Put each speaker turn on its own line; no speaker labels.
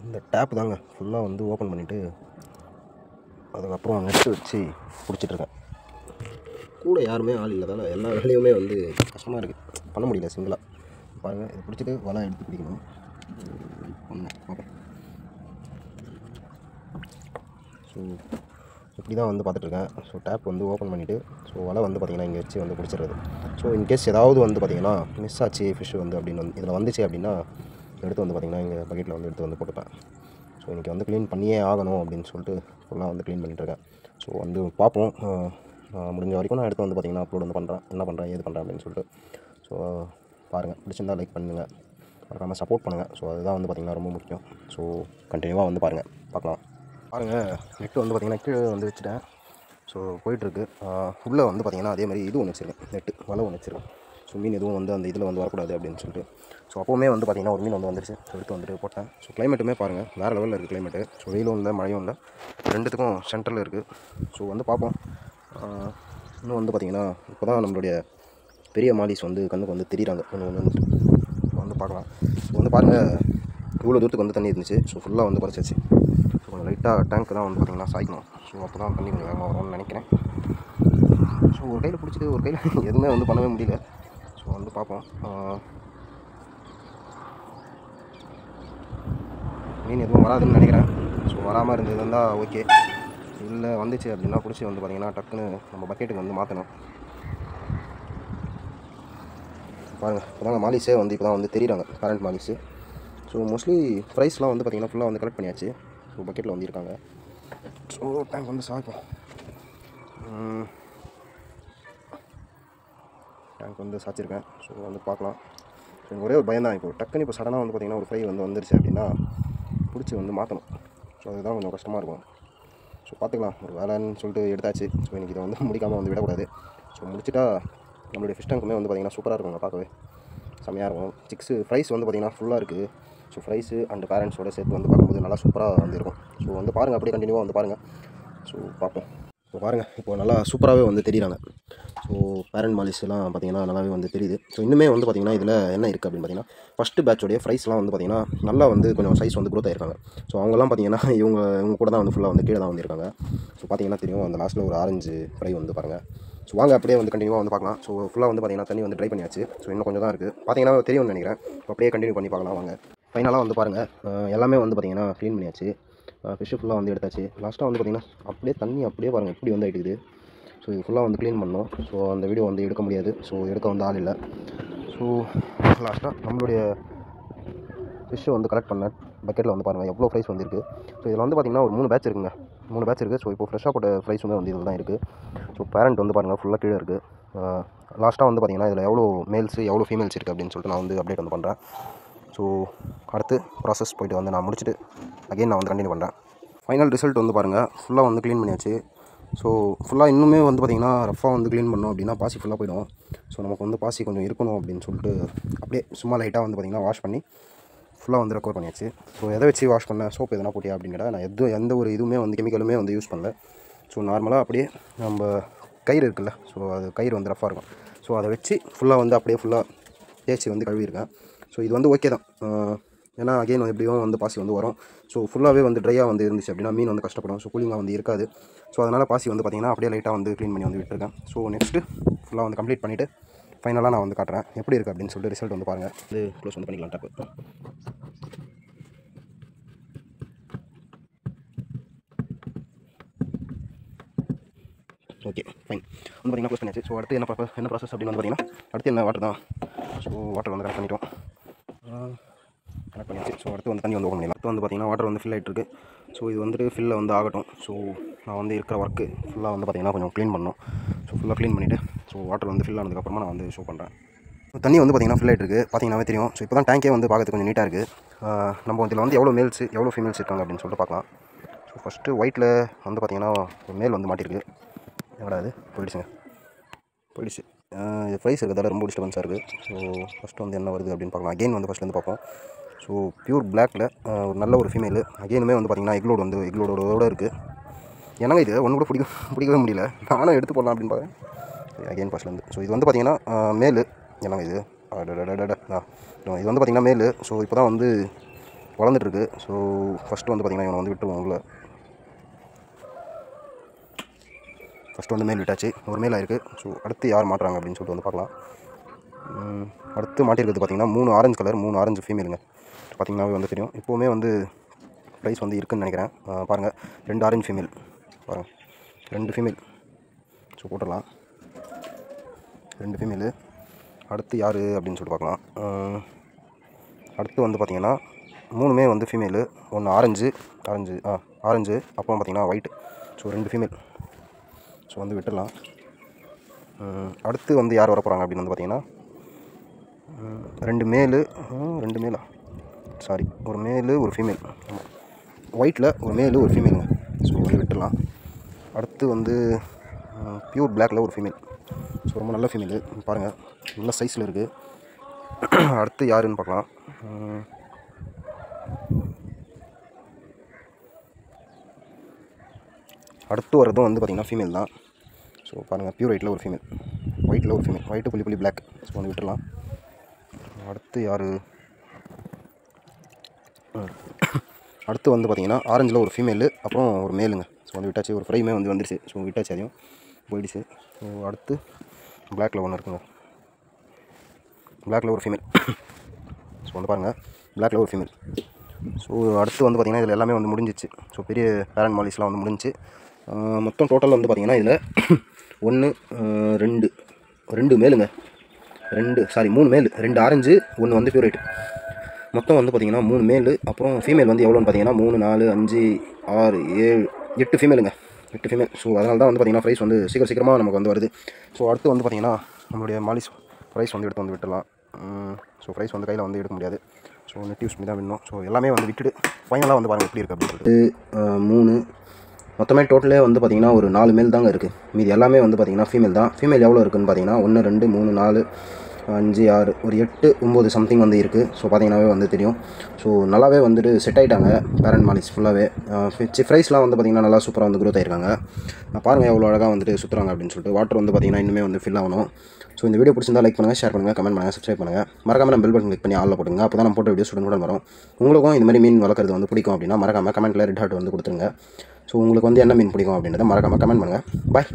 இந்த டேப் தாங்க ஃபுல்லாக வந்து ஓப்பன் பண்ணிவிட்டு அதுக்கப்புறம் நெட்டு வச்சு பிடிச்சிட்ருக்கேன். கூட யாருமே ஆள் இல்லாதால எல்லா வேலையுமே வந்து கஷ்டமாக இருக்குது, பண்ண முடியல சிங்கிளாக. பாருங்கள், இதை பிடிச்சிட்டு வலை எடுத்து பிடிக்கணும். பார்ப்போம். ஸோ இப்படி தான் வந்து பார்த்துட்ருக்கேன். ஸோ டேப் வந்து ஓப்பன் பண்ணிவிட்டு ஸோ வலை வந்து பார்த்திங்கன்னா இங்கே வச்சு வந்து பிடிச்சிடுறது. ஸோ இன்கேஸ் ஏதாவது வந்து பார்த்திங்கன்னா மிஸ் ஆச்சு ஃபிஷ் வந்து அப்படின்னு வந்து இதில் வந்துச்சு அப்படின்னா எடுத்து வந்து பார்த்திங்கன்னா இங்கே பக்கெட்டில் வந்து எடுத்து வந்து போட்டுப்பேன். ஸோ இன்றைக்கி வந்து க்ளீன் பண்ணியே ஆகணும் அப்படின்னு சொல்லிட்டு ஃபுல்லாக வந்து க்ளீன் பண்ணிட்டுருக்கேன். ஸோ வந்து பார்ப்போம், முடிஞ்ச வரைக்கும் நான் எடுத்து வந்து பார்த்திங்கன்னா அப்லோட் வந்து பண்ணுறேன், என்ன பண்ணுறேன் ஏது பண்ணுறேன் அப்படின்னு சொல்லிட்டு. ஸோ பாருங்கள், பிடிச்சிருந்தா லைக் பண்ணுங்கள், மறக்காமல் சப்போர்ட் பண்ணுங்கள். ஸோ அதுதான் வந்து பார்த்திங்கன்னா ரொம்ப முக்கியம். ஸோ கண்டினியூவாக வந்து பாருங்கள், பார்க்கலாம். பாருங்கள், நெட்டு வந்து பார்த்திங்கன்னா கீழே வந்து வச்சுட்டேன். ஸோ போயிட்டுருக்கு. உள்ளே வந்து பார்த்திங்கன்னா அதே மாதிரி இது ஒன்று வச்சுருக்கேன், நெட்டு வலை ஒன்று வச்சுருக்கேன். ஸோ மீன் எதுவும் வந்து அந்த இதில் வந்து வரக்கூடாது அப்படின்னு சொல்லிட்டு. ஸோ அப்போவுமே வந்து பார்த்திங்கன்னா ஒரு மீன் வந்து வந்துருச்சு. ஸோ எடுத்து வந்துட்டு போட்டேன். ஸோ கிளைமேட்டுமே பாருங்கள் வேறு லெவலில் இருக்குது கிளைமேட்டு. ஸோ வெயிலும் இல்லை மழையும் இல்லை, ரெண்டுத்துக்கும் சென்டரில் இருக்குது. ஸோ வந்து பார்ப்போம். இன்னும் வந்து பார்த்திங்கன்னா இப்போ தான் நம்மளுடைய பெரிய மாலிஸ் வந்து கண்ணுக்கு வந்து தெரியுறாங்க ஒன்று வந்துட்டு. ஸோ வந்து பார்க்கலாம். ஸோ வந்து பாருங்கள், இவ்வளோ தூரத்துக்கு வந்து தண்ணி இருந்துச்சு. ஸோ ஃபுல்லாக வந்து குறைச்சாச்சு. ஸோ கொஞ்சம் லைட்டாக டேங்க்கு தான் வந்து பார்த்திங்கன்னா சாய்க்கணும். ஸோ அப்போ தான் தண்ணி கொஞ்சம் வேகமாக வரும்னு நினைக்கிறேன். ஸோ ஒரு கையில் பிடிச்சிட்டு ஒரு கையில் எதுவுமே வந்து பண்ணவே முடியல. ஸோ வந்து பார்ப்போம். மீன் எதுவும் வராதுன்னு நினைக்கிறேன். ஸோ வராமல் இருந்ததுன்னா ஓகே, இல்லை வந்துச்சு அப்படின்னா பிடிச்சி வந்து பார்த்திங்கன்னா டக்குன்னு நம்ம பக்கெட்டுக்கு வந்து மாற்றணும். பாருங்கள், இப்போ தாங்க மாலிஸே வந்து இப்போ தான் வந்து தெரியுறாங்க, கரண்ட் மாலிஸு. ஸோ மோஸ்ட்லி ப்ரைஸ்லாம் வந்து பார்த்திங்கன்னா ஃபுல்லாக வந்து கலெக்ட் பண்ணியாச்சு. ஸோ பக்கெட்டில் வந்து இருக்காங்க. ஸோ டேங்க் வந்து சாய்க்கும், டேங்க் வந்து சாய்ச்சிருக்கேன். ஸோ வந்து பார்க்கலாம். ஸோ எனக்கு ஒரே ஒரு பயம் தான், இப்போ டக்குன்னு இப்போ சடனாக வந்து பார்த்திங்கன்னா ஒரு ஃப்ரை வந்து வந்துருச்சு அப்படின்னா பிடிச்சி வந்து மாற்றணும். ஸோ அதுதான் கொஞ்சம் கஷ்டமாக இருக்கும். ஸோ பார்த்துக்கலாம், ஒரு வேலைன்னு சொல்லிட்டு எடுத்தாச்சு. ஸோ இன்றைக்கி இதை வந்து முடிக்காமல் வந்து விடக்கூடாது. ஸோ முடிச்சுட்டா நம்மளுடைய ஃபிஷ் டேங்க்குமே வந்து பார்த்திங்கன்னா சூப்பராக இருக்குங்க, பார்க்கவே செம்மையாக இருக்கும். சிக்ஸு ஃப்ரைஸ் வந்து பார்த்திங்கன்னா ஃபுல்லாக இருக்குது. ஸோ ஃப்ரைஸு அண்ட் பேரண்ட்ஸோட சேர்த்து வந்து பார்க்கும்போது நல்லா சூப்பராக வந்து இருக்கும். ஸோ வந்து பாருங்கள், அப்படியே கண்டினியூவாக வந்து பாருங்கள். ஸோ பார்ப்போம். இப்போ பாருங்கள், இப்போ நல்லா சூப்பராகவே வந்து தெரியுறாங்க. ஸோ பேரண்ட் மாலிஸ்லாம் பார்த்திங்கன்னா நல்லாவே வந்து தெரியுது. ஸோ இன்னுமே வந்து பார்த்திங்கன்னா இதில் என்ன இருக்குது அப்படின்னு பார்த்திங்கன்னா ஃபஸ்ட்டு பேட்சோடைய ஃப்ரைஸ்லாம் வந்து பார்த்திங்கன்னா நல்லா வந்து கொஞ்சம் சைஸ் வந்து க்ரோத் ஆகிருக்காங்க. ஸோ அவங்கெல்லாம் பார்த்திங்கன்னா இவங்க கூட தான் வந்து ஃபுல்லாக வந்து கீழே தான் வந்துருக்காங்க. ஸோ பார்த்திங்கன்னா தெரியும், அந்த லாஸ்ட்டில் ஒரு ஆரஞ்சு ஃப்ரை வந்து பாருங்கள். ஸோ வாங்க அப்படியே வந்து கண்டினியூவாக வந்து பார்க்கலாம். ஸோ ஃபுல்லாக வந்து பார்த்திங்கன்னா தண்ணி வந்து ட்ரை பண்ணியாச்சு. ஸோ இன்னும் கொஞ்சம் தான் இருக்குது, பார்த்திங்கன்னா தெரியும்னு நினைக்கிறேன். அப்படியே கண்டினியூ பண்ணி பார்க்கலாம் வாங்க. ஃபைனலாக வந்து பாருங்கள், எல்லாமே வந்து பார்த்திங்கன்னா க்ளீன் பண்ணியாச்சு. ஃபிஷ்ஷு ஃபுல்லாக வந்து எடுத்தாச்சு. லாஸ்ட்டாக வந்து பார்த்திங்கன்னா அப்படியே தண்ணி அப்படியே பாருங்கள் எப்படி வந்து ஆகிட்டுக்குது. ஸோ இது ஃபுல்லாக வந்து க்ளீன் பண்ணோம். ஸோ அந்த வீடியோ வந்து எடுக்க முடியாது, ஸோ எடுக்க வந்து ஆள் இல்லை. ஸோ லாஸ்ட்டாக நம்மளுடைய ஃபிஷ்ஷை வந்து கலெக்ட் பண்ண பக்கெட்டில் வந்து பாருங்கள் எவ்வளோ ஃப்ரைஸ் வந்து இருக்குது. ஸோ இதில் வந்து பார்த்திங்கன்னா ஒரு 3 பேட்ச் இருக்குங்க, 3 பேட்ச் இருக்குது. ஸோ இப்போ ஃப்ரெஷ்ஷாக போட்ட ஃப்ரைஸ் வந்து இதில் தான் இருக்குது. ஸோ பேரண்ட் வந்து பாருங்கள் ஃபுல்லாக கீழே இருக்குது. லாஸ்ட்டாக வந்து பார்த்திங்கன்னா இதில் எவ்வளோ மேல்ஸு எவ்வளோ ஃபீமேல்ஸ் இருக்குது அப்படின்னு சொல்லிட்டு நான் வந்து அப்டேட் வந்து பண்ணுறேன். ஸோ அடுத்து ப்ராசஸ் போய்ட்டு வந்து நான் முடிச்சுட்டு அகைன் நான் வந்து கண்டினியூ பண்ணுறேன். ஃபைனல் ரிசல்ட் வந்து பாருங்கள், ஃபுல்லாக வந்து க்ளீன் பண்ணியாச்சு. ஸோ ஃபுல்லாக இன்னுமே வந்து பார்த்திங்கன்னா ரஃபாக வந்து க்ளீன் பண்ணோம் அப்படின்னா பாசி ஃபுல்லாக போய்டும். ஸோ நமக்கு வந்து பாசி கொஞ்சம் இருக்கணும் அப்படின்னு சொல்லிட்டு அப்படியே சும்மா லைட்டாக வந்து பார்த்திங்கன்னா வாஷ் பண்ணி ஃபுல்லாக வந்து ரெக்கவர் பண்ணியாச்சு. ஸோ எதை வச்சு வாஷ் பண்ணேன், சோப் எதனா போட்டியா அப்படின்னு கேட்டால் நான் எந்த ஒரு இதுவுமே வந்து கெமிக்கலுமே வந்து யூஸ் பண்ணல. ஸோ நார்மலாக அப்படியே நம்ம கயிறு இருக்குல்ல, ஸோ அது கயிறு வந்து ரஃபாக இருக்கும். ஸோ அதை வச்சு ஃபுல்லாக வந்து அப்படியே ஃபுல்லாக தேய்ச்சி வந்து கழுவியிருக்கேன். ஸோ இது வந்து ஓகே தான், ஏன்னா அகைன் எப்படியும் வந்து பாசி வந்து வரும். ஸோ ஃபுல்லாகவே வந்து ட்ரையாக வந்து இருந்துச்சு அப்படின்னா மீன் வந்து கஷ்டப்படும். ஸோ கூலிங்காக வந்து இருக்காது. ஸோ அதனால் பாசி வந்து பார்த்திங்கன்னா அப்படியே லைட்டாக வந்து க்ளீன் பண்ணி வந்து விட்டுருக்கேன். ஸோ நெக்ஸ்ட்டு ஃபுல்லாக வந்து கம்ப்ளீட் பண்ணிவிட்டு ஃபைனலாக நான் வந்து காட்டுறேன் எப்படி இருக்குது அப்படின்னு சொல்லிட்டு. ரிசல்ட் வந்து பாருங்கள், இது க்ளோஸ் வந்து பண்ணிக்கலாம் டேப்பு. ஓகே ஃபைன், வந்து பார்த்திங்கன்னா க்ளோஸ் பண்ணியாச்சு. ஸோ அடுத்து என்ன ப்ராசஸ் அப்படின்னு வந்து பார்த்திங்கன்னா அடுத்து என்ன வாட்டர் தான். ஸோ வாட்டர் வந்து கனெக்ட் பண்ணிட்டோம், கனெக்ட் பண்ணியாச்சு. ஸோ அடுத்து வந்து தண்ணி வந்து ஓப்பன் பண்ணிடலாம். அடுத்து வந்து பார்த்திங்கன்னா வாட்டர் வந்து ஃபில் ஆகிட்டு இருக்குது. ஸோ இது வந்துட்டு ஃபில்லில் வந்து ஆகட்டும். ஸோ நான் வந்து இருக்கிற ஒர்க்கு ஃபுல்லாக வந்து பார்த்திங்கன்னா கொஞ்சம் க்ளீன் பண்ணணும். ஸோ ஃபுல்லாக க்ளீன் பண்ணிவிட்டு ஸோ வாட்டர் வந்து ஃபில் ஆனதுக்கப்புறமா நான் வந்து ஷோ பண்ணுறேன். தண்ணி வந்து பார்த்திங்கன்னா ஃபில் ஆகிட்டு இருக்குது, பார்த்திங்கனாவே தெரியும். ஸோ இப்போ தான் டேங்கே வந்து பார்க்கறதுக்கு கொஞ்சம் நீட்டாக இருக்குது. நம்ம இதில் வந்து எவ்வளோ மேல்ஸு எவ்வளோ ஃபீமேல்ஸ் இருக்காங்க அப்படின்னு சொல்லிட்டு பார்க்கலாம். ஸோ ஃபஸ்ட்டு ஒயிட்டில் வந்து பார்த்திங்கன்னா ஒரு மேல் வந்து மாட்டிருக்கு. எவ்வளோ அது போயிடுச்சுங்க, போயிடுச்சு. இது ப்ரைஸ் இருக்கிறதால ரொம்ப டிஸ்டர்பன்ஸாக இருக்குது. ஸோ ஃபஸ்ட்டு வந்து என்ன வருது அப்படின்னு பார்க்கலாம். அகெயின் வந்து ஃபஸ்ட்லேருந்து பார்ப்போம். ஸோ பியூர் பிளாக்கில் ஒரு நல்ல ஒரு ஃபீமேலு. அகெயினுமே வந்து பார்த்திங்கன்னா எக்லோடோட இருக்குது. ஏன்னா இது ஒன்று கூட பிடிக்கவே முடியல, நானும் எடுத்து போடலாம் அப்படின்னு பார்க்குறேன். அகெயின் ஃபஸ்ட்லேருந்து. ஸோ இது வந்து பார்த்திங்கன்னா மேலு. ஏன்னா இது இது வந்து பார்த்திங்கன்னா மேலு. ஸோ இப்போ தான் வந்து வளர்ந்துட்டுருக்கு. ஸோ ஃபஸ்ட்டு வந்து பார்த்திங்கன்னா இவனை வந்து விட்டுருவோம் உள்ள. ஃபஸ்ட்டு வந்து மேல் விட்டாச்சு, ஒரு மேல் ஆயிருக்கு. ஸோ அடுத்து யார் மாட்டுறாங்க அப்படின்னு சொல்லிட்டு வந்து பார்க்கலாம். அடுத்து மாட்டிருக்கிறது பார்த்திங்கன்னா 3 ஆரஞ்சு கலர், 3 ஆரஞ்சு ஃபீமேலுங்க. பார்த்திங்கனாவே வந்து தெரியும். இப்போவுமே வந்து ப்ரைஸ் வந்து இருக்குதுன்னு நினைக்கிறேன். பாருங்கள், 2 ஆரஞ்சு ஃபீமேல் பாருங்கள், 2 ஃபீமேல். ஸோ போட்டுடலாம் 2 ஃபீமேலு. அடுத்து யார் அப்படின்னு சொல்லிட்டு பார்க்கலாம். அடுத்து வந்து பார்த்திங்கன்னா 3மே வந்து ஃபீமேலு. ஒன்று ஆரஞ்சு, அப்புறம் பார்த்திங்கன்னா ஒயிட். So 2 female. ஸோ வந்து விட்டுடலாம். அடுத்து வந்து யார் வர போகிறாங்க அப்படின்னு வந்து பார்த்திங்கன்னா 2 மேலு, 2 மேலா, சாரி, ஒரு மேலு ஒரு ஃபீமேல். ஒயிட்டில் ஒரு மேலு ஒரு ஃபீமேலுங்க. ஸோ வந்து விட்டுடலாம். அடுத்து வந்து பியூர் பிளாக்கில் ஒரு ஃபீமேல். ஸோ ரொம்ப நல்ல ஃபீமேலு பாருங்கள், நல்ல சைஸில் இருக்குது. அடுத்து யாருன்னு பார்க்கலாம். அடுத்து வரதும் வந்து பார்த்திங்கன்னா ஃபீமேல் தான். ஸோ பாருங்கள், பியூர் ஒயிட்டில் ஒரு ஃபீமேல், ஒயிட்டில் ஒரு ஃபீமேல், ஒயிட்டு புள்ளி புள்ளி பிளாக். ஸோ வந்து விட்டுடலாம். அடுத்து யார்? அடுத்து வந்து பார்த்திங்கன்னா ஆரஞ்சில் ஒரு ஃபீமேலு, அப்புறம் ஒரு மேலுங்க. ஸோ வந்து விட்டாச்சு. ஒரு ஃப்ரைமே வந்து வந்துருச்சு. ஸோ விட்டாச்சு, அதையும் போயிடுச்சு. ஸோ அடுத்து பிளாக்கில் ஒன்று இருக்குங்க, பிளாக்கில் ஒரு ஃபீமேல். ஸோ வந்து பாருங்கள், பிளாக்கில் ஒரு ஃபீமேல். ஸோ அடுத்து வந்து பார்த்திங்கன்னா இதில் எல்லாமே வந்து முடிஞ்சிச்சு. ஸோ பெரிய பேரண்ட் மாலிஸ்லாம் வந்து முடிஞ்சிச்சு. மொத்தம் டோட்டல் வந்து பார்த்திங்கன்னா இதில் 1 2 மேலுங்க, 3 மேல், 2 ஆரஞ்சு, 1 வந்து பியூர் ஒயிட். மொத்தம் வந்து பார்த்திங்கன்னா 3 மேலு. அப்புறம் ஃபீமேல் வந்து எவ்வளோன்னு பார்த்தீங்கன்னா 3 4 5 6 7 8 ஃபீமேலுங்க, 8 ஃபீமேல். ஸோ அதனால தான் வந்து பார்த்திங்கன்னா ப்ரைஸ் வந்து சீக்கிரமாக நமக்கு வந்து வருது. ஸோ அடுத்து வந்து பார்த்திங்கன்னா நம்மளுடைய மாலிஸ் ப்ரைஸ் வந்து எடுத்து வந்து விட்டுடலாம். ஸோ ப்ரைஸ் வந்து கையில் வந்து எடுக்க முடியாது. ஸோ நெட் யூஸ் பண்ணி தான் வேணும். ஸோ எல்லாமே வந்து விட்டுட்டு ஃபைனலாக வந்து பாருங்கள் எப்படி இருக்குது அப்படின்னு சொல்லிட்டு. 3 மொத்தமே டோட்டலே வந்து பார்த்திங்கன்னா ஒரு 4 மேல் தாங்க இருக்குது. மீதி எல்லாமே வந்து பார்த்திங்கன்னா ஃபீமேல் தான். ஃபீமேல் எவ்வளோ இருக்குதுன்னு பார்த்தீங்கன்னா 1 2 3 4 5 6 ஒரு 8 9 சம்திங் வந்து இருக்குது. ஸோ பார்த்தீங்கன்னாவே வந்து தெரியும். ஸோ நல்லாவே வந்துட்டு செட் ஆகிட்டாங்க பேரண்ட் மாலிஸ் ஃபுல்லாகவே. ஃப்ரைஸ்லாம் வந்து பார்த்திங்கன்னா நல்லா சூப்பராக வந்து க்ரோத் ஆகிருக்காங்க. பாருங்கள் எவ்வளோ அழகாக வந்துட்டு சுற்றுறாங்க அப்படின்னு சொல்லிட்டு. வாட்டர் வந்து பார்த்திங்கன்னா இன்னுமே வந்து ஃபில் ஆகணும். ஸோ இந்த வீடியோ பிடிச்சிருந்தா லைக் பண்ணுங்கள், ஷேர் பண்ணுங்கள், கமெண்ட் பண்ணுங்கள், சப்ஸ்கிரைப் பண்ணுங்கள். மறக்காம நம்ம பெல் பட்டன் கிளிக் பண்ணி ஆளில் போட்டுங்க. அப்போ தான் நம்ம போட்ட வீடியோஸ் உடனுக்குடன் வரும். உங்களுக்கும் இந்த மாதிரி மீன் வளர்க்குறது வந்து பிடிக்கும் அப்படின்னா மறக்காம கமெண்ட்டில் ரெட் ஹார்ட் வந்து கொடுத்துருங்க. ஸோ உங்களுக்கு வந்து என்ன மீன் பிடிக்கும் அப்படின்றத மறக்காம கமெண்ட் பண்ணுங்கள். பாய்.